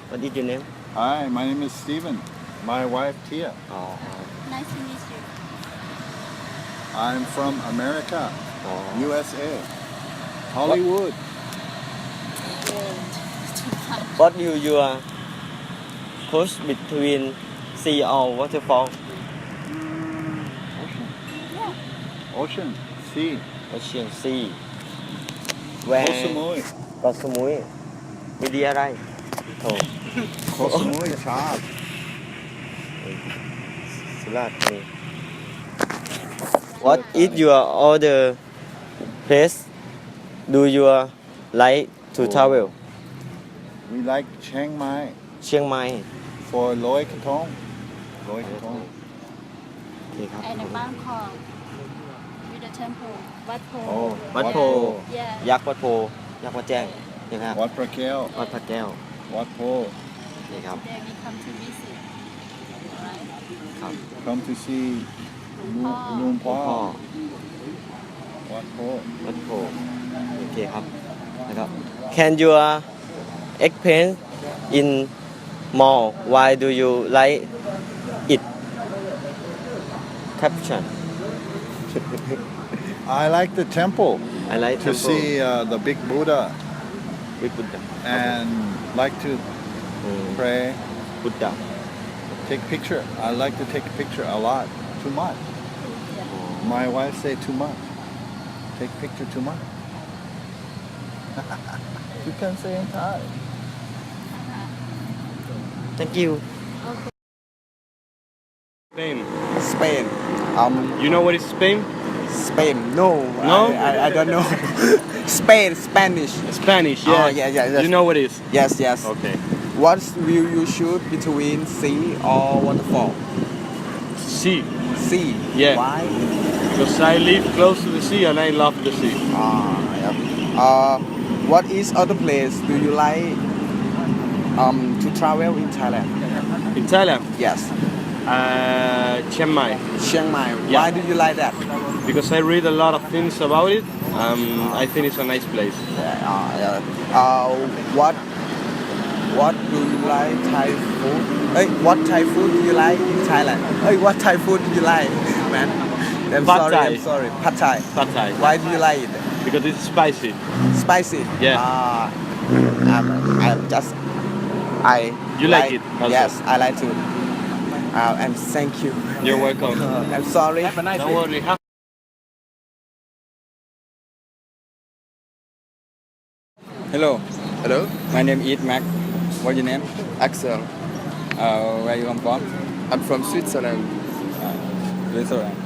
What is your name? Hi, my name is Steven. My wife Tia. Oh, Nice to meet you. I'm from America, oh. USA, Hollywood. What is your coast between sea or waterfall? Ocean, sea, Ocean sea. Where? เกาะสมุย เกาะสมุยมีดีอะไรโถ เกาะสมุยชาบ สุราษฎร์ธานี What is your other place do you like to travel? We like Chiang Mai เชียงใหม่ for Loi Katong. Loi Katong. โอเคครับ And Bangkok with the temple, Waterfall. Oh, วัดโพ Yeah. ยักษ์วัดโพยักษ์วัดแจ้งนะครับ วัดพระแก้ว วัดพระแก้ว วัดโพ นี่ครับ There we come to visit. Right? ครับ Come to see ลุงพ่อ พ่อ วัดโพ วัดโพโอเคครับแล้วก็ Can you explain in more why do you like it caption I like the temple I like to temple see the big Buddha with Buddha and like to pray, Buddha take picture. I like to take a picture a lot, too much. My wife say too much. Take picture too much. You can say in Thai. Thank you Spain. Spain. You know what is Spain? Spain. No. No? I don't know. Spain. Spanish. Spanish, yeah. Oh, yeah. You know what it is? Yes. Okay. What will you shoot between sea or waterfall? Sea. Sea. Yeah. Why? Because I live close to the sea and I love the sea. Yeah. What is other place do you like to travel in Thailand? In Thailand, Yes. Chiang Mai. Chiang Mai. Yeah. Why do you like that? Because I read a lot of things about it. I think it's a nice place. What do you like Thai food? What Thai food do you like in Thailand? What Thai food do you like, man? Pad Thai. I'm sorry. Pad Thai. Pad Thai. Why do you like it? Because it's spicy. Spicy. Yeah. I'm just. You like it also? Yes, I like to. And thank you. You're welcome. I'm sorry. Don't worry. Hello, Hello, my name is Mac. What's your name? Axel. Where you come from? I'm from Switzerland. Switzerland.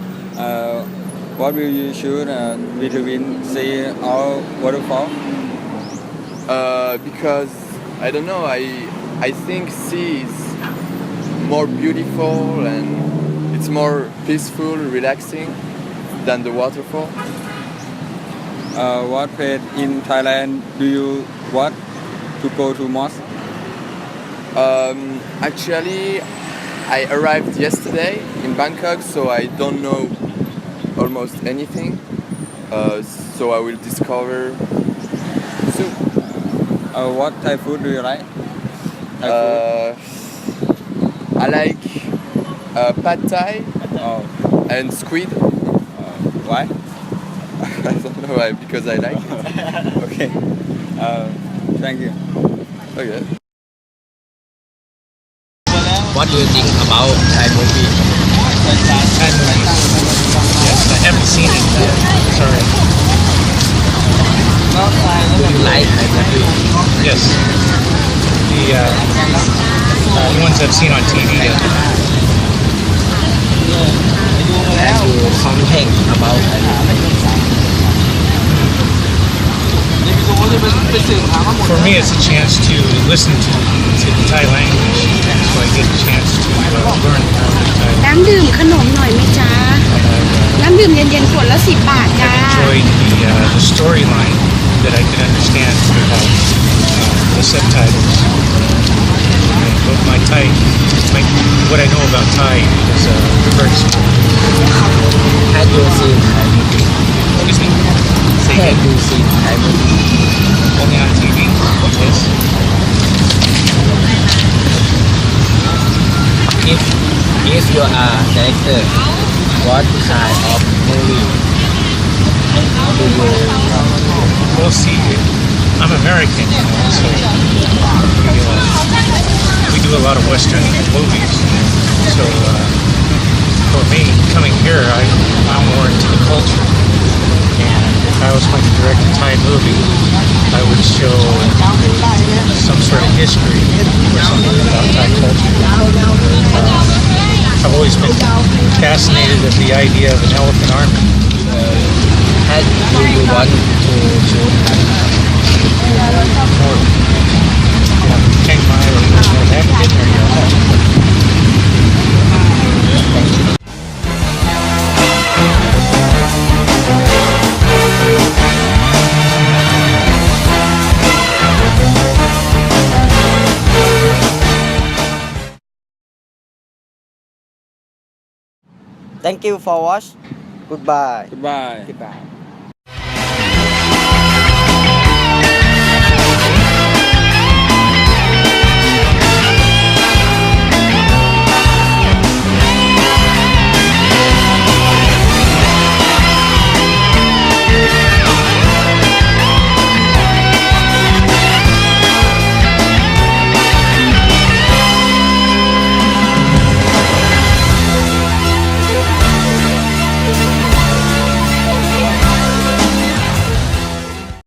What will you shoot between sea or waterfall? Because I don't know. I think sea is more beautiful and it's more peaceful, relaxing than the waterfall. What place in Thailand do you want to go to most? Actually, I arrived yesterday in Bangkok, so I don't know almost anything. So I will discover soon. What Thai food do you like? I like pad Thai Oh, and squid. why? I don't know why, because I like it. Okay. Thank you. Okay. What do you think about Thai movie? Thai movie? Yes, I haven't seen it. Sorry. Do you like Thai movie? Yes. The ones I've seen on TV. And you comment about Thai movie? For me, it's a chance to listen to the Thai language, so I get a chance to learn more Thai. น้ำดื่มขนมหน่อยไหมจ๊ะ น้ำดื่มเย็นๆขวดละ10 บาทจ้า Enjoyed the storyline that I can understand without the subtitles. But my Thai, what I know about Thai is very small. Have you seen Thai movie? Excuse me? Say Have again. you seen Thai movie? Only on TV? Yes. if you are a director, what kind of movie do you We'll see. I'm American, so we do a lot of Western movies. So for me, coming here, I'm more into the culture. And if I was going to direct a Thai movie, I would show some sort of history or something about Thai culture. I've always been fascinated with the idea of an elephant army. had do you want to shoot? More Chiang Mai or that area. Thank you for watch. Goodbye. Goodbye. Goodbye.